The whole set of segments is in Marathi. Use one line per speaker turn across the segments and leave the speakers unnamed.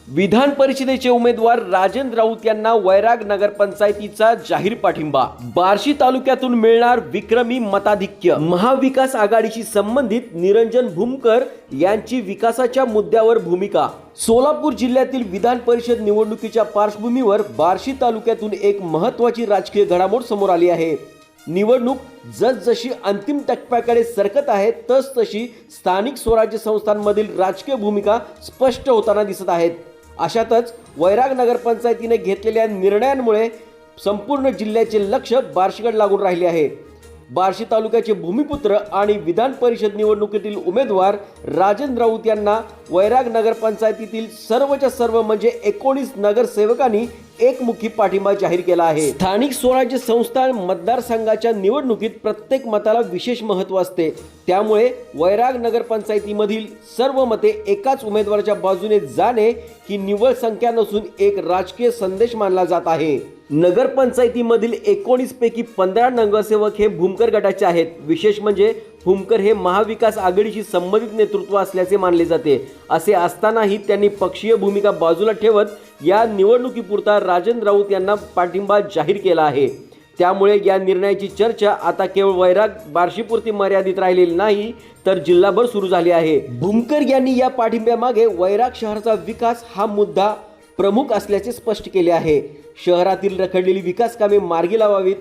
विधान परिषदेचे उमेदवार राजेंद्र राऊत यांना वैराग नगरपंचायतीचा जाहीर पाठिंबा। बार्शी तालुक्यातून मिळणार विक्रमी मताधिक्य। महाविकास आघाडीशी संबंधित निरंजन भूमकर यांची विकासाच्या मुद्द्यावर भूमिका। सोलापूर जिल्ह्यातील विधान परिषद निवडणुकीच्या पार्श्वभूमीवर बार्शी तालुक्यातून एक महत्त्वाची राजकीय घडामोड समोर आली आहे। निवडणूक जसजशी अंतिम टप्प्याकडे सरकत आहे तसतशी स्थानिक स्वराज्य संस्थांमधील राजकीय भूमिका स्पष्ट होताना दिसत आहेत। अशातच वैराग नगरपंचायतीने घेतलेल्या निर्णयांमुळे संपूर्ण जिल्ह्याचे लक्ष बार्शीकडे लागून राहिले आहे। बार्शी तालुक्याचे भूमिपुत्र आणि विधान परिषद निवडणुकीतील उमेदवार राजेंद्र राऊत यांना वैराग नगरपंचायतीतील सर्वच्या सर्व म्हणजे 19 नगरसेवकांनी एकमुखी पाठिंबा जाहीर केला आहे। स्थानिक स्वराज्य संस्था मतदारसंघाच्या निवडणुकीत प्रत्येक मताला विशेष महत्त्व असते, त्यामुळे वैराग नगरपंचायतीमधील सर्व मते एकाच उमेदवाराच्या बाजूने जाणे ही निव्वळ संख्या नसून एक राजकीय संदेश मानला जात आहे। नगरपंचायतीमधील 19 पैकी 15 नगरसेवक हे भूमकर गटाचे आहेत। विशेष म्हणजे भूमकर हे महाविकास आघाडीशी संबंधित नेतृत्व असल्याचे मानले जाते। असे असतानाही त्यांनी पक्षीय भूमिका बाजूला ठेवत या निवडणुकीपुरता राजेंद्र राऊत यांना पाठिंबा जाहीर केला आहे। त्यामुळे या निर्णयाची चर्चा आता केवळ वैराग बार्शीपुरती मर्यादित राहिलेली नाही तर जिल्हाभर सुरू झाली आहे। भूमकर यांनी या पाठिंब्यामागे वैराग शहराचा विकास हा मुद्दा प्रमुख असल्याचे स्पष्ट केले आहे। शहरातील रखडलेली विकास कामे मार्गी लावावीत,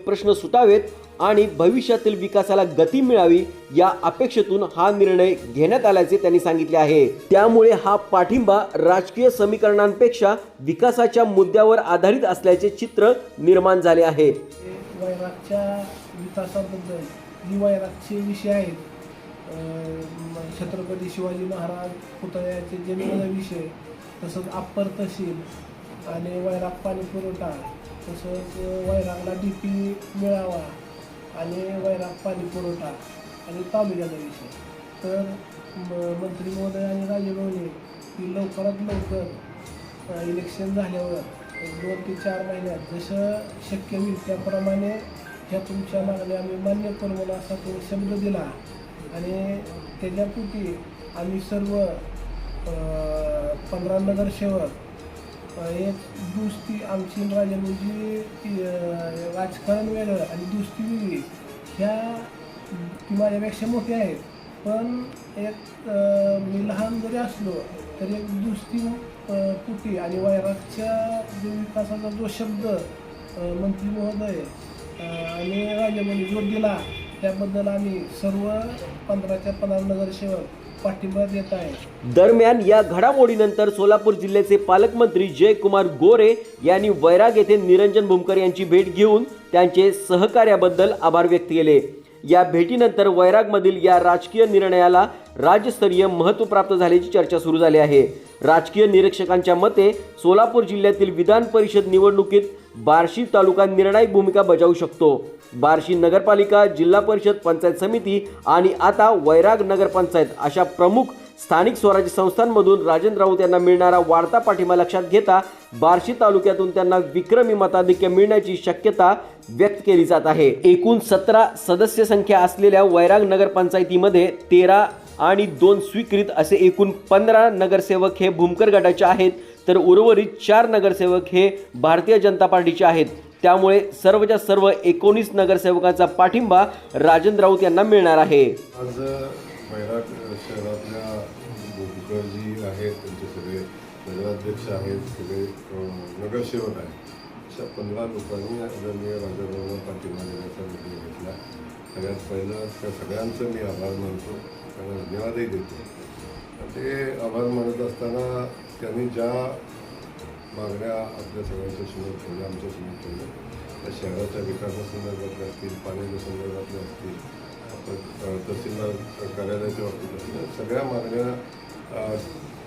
प्रश्न सुटावेत आणि भविष्यातील विकासाला गती मिळावी या अपेक्षेतून हा निर्णय घेण्यात आल्याचे त्यांनी सांगितले आहे। त्यामुळे हा पाठिंबा राजकीय समीकरणांपेक्षा विकासाच्या मुद्द्यावर आधारित असल्याचे चित्र निर्माण झाले आहे।
वैरागच्या विकासाबद्दल जी वैरागचे विषय आहेत, छत्रपती शिवाजी महाराज पुतळ्याचे जमिनीचा विषय, तसंच अप्पर तहसील आणि वैराग पाणी पुरवठा, तसंच वैरागला DP मिळावा आणि वैराग पाणी पुरवठा आणि तालुक्याचा विषय। तर मंत्री महोदय आणि राजेभाऊने की लवकरात लवकर इलेक्शन झाल्यावर 2 ते 4 महिन्यात जसं शक्य होईल त्याप्रमाणे ह्या तुमच्या मागण्या आम्ही मान्य करू मला असा तो शब्द दिला आणि त्याच्यापोटी आम्ही सर्व 15 नगरसेवक एक दुसरी आमची राजेभाऊची राजकारण वेगळं आणि दुसरी वेगळी, ह्या ती माझ्यापेक्षा मोठी आहेत, पण एक मी लहान जरी असलो तरी एक दुसरी पुटी आणि वैरागच्या जो विकासाचा जो शब्द मंत्री महोदय आणि राजेभाऊने जो दिला त्याबद्दल आम्ही सर्व 15च्या 15 नगरसेवक पाठिंबा देत आहे।
दरम्यान या घडामोडीनंतर सोलापूर जिल्ह्याचे पालकमंत्री जयकुमार गोरे यांनी वैराग येथे निरंजन भूमकर यांची भेट घेऊन त्यांचे सहकार्याबद्दल आभार व्यक्त केले। या भेटीनंतर वैरागमधील या राजकीय निर्णयाला राज्यस्तरीय महत्त्व प्राप्त झाल्याची चर्चा सुरू झाली आहे। राजकीय निरीक्षकांच्या मते सोलापूर जिल्ह्यातील विधान परिषद निवडणुकीत बार्शी तालुका निर्णायक भूमिका बजावू शकतो। बार्शी नगरपालिका, जिल्हा परिषद, पंचायत समिती आणि आता वैराग नगरपंचायत अशा प्रमुख स्थानिक स्वराज्य संस्थांमधून राजेंद्र राऊत यांना मिळणारा वाढता पाठिंबा लक्षात घेता बार्शी तालुक्यातून त्यांना विक्रमी मताधिक्य मिळण्याची शक्यता व्यक्त केली जात आहे। एकूण 17 सदस्य संख्या असलेल्या वैराग नगरपंचायतीमध्ये 13 आणि 2 स्वीकृत असे एकूण 15 नगरसेवक हे भूमकर गटाचे आहेत, तर उर्वरित 4 नगरसेवक हे भारतीय जनता पार्टीचे आहेत। त्यामुळे सर्वच्या सर्व 19 नगरसेवकांचा पाठिंबा राजेंद्र राऊत यांना मिळणार आहे।
आज वैराग शहरातल्या भूमकर जी आहेत, त्यांचे सगळे नगराध्यक्ष आहेत, सगळे नगरसेवक आहेत, अशा 15 लोकांनी आदरणीय राजेंद्ररावांना पाठिंबा देण्याचा निर्णय घेतला। सगळ्यात पहिलं त्या सगळ्यांचं मी आभार मानतो, त्यांना धन्यवादही देतो। ते आभार मानत असताना त्यांनी ज्या मागण्या आपल्या सगळ्यांच्या समोर ठेवल्या, आमच्या समोर ठेवल्या, त्या शहराच्या विकासासंदर्भातल्या असतील, पाण्याच्या संदर्भातल्या असतील, आपण तहसीलदार कार्यालयाच्या बाबतीत असतील, सगळ्या मागण्या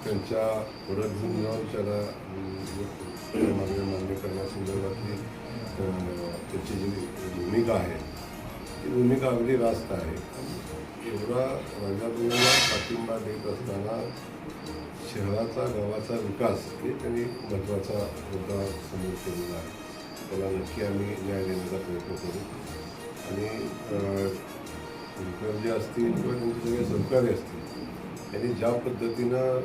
त्यांच्या पुढे घेऊन जाऊन त्याला मागण्या मान्य करण्यासंदर्भातली त्याची जी भूमिका आहे ती भूमिका अगदी रास्त आहे। एवढा राजाभाऊंना पाठिंबा देत असताना शहराचा, गावाचा विकास हे त्यांनी महत्त्वाचा मुद्दा समोर केलेला आहे। त्याला नक्की आम्ही न्याय देण्याचा प्रयत्न करू आणि भूमकर जे असतील किंवा त्यांचे सगळे सहकारी असतील त्यांनी ज्या पद्धतीनं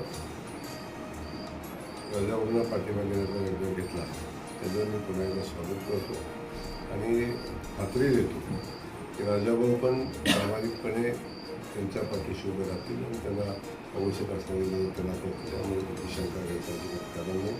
राजाभाऊंना पाठिंबा देण्याचा निर्णय घेतला त्याचं मी पुन्हा एकदा स्वागत करतो आणि खात्री देतो की राजाभाऊ पण प्रामाणिकपणे त्यांच्या पाठीशी उभे राहतील आणि त्यांना आवश्यक असलेली मदत त्यांना करतील. त्यामुळे त्याची शंका घ्यायचा कारण नाही.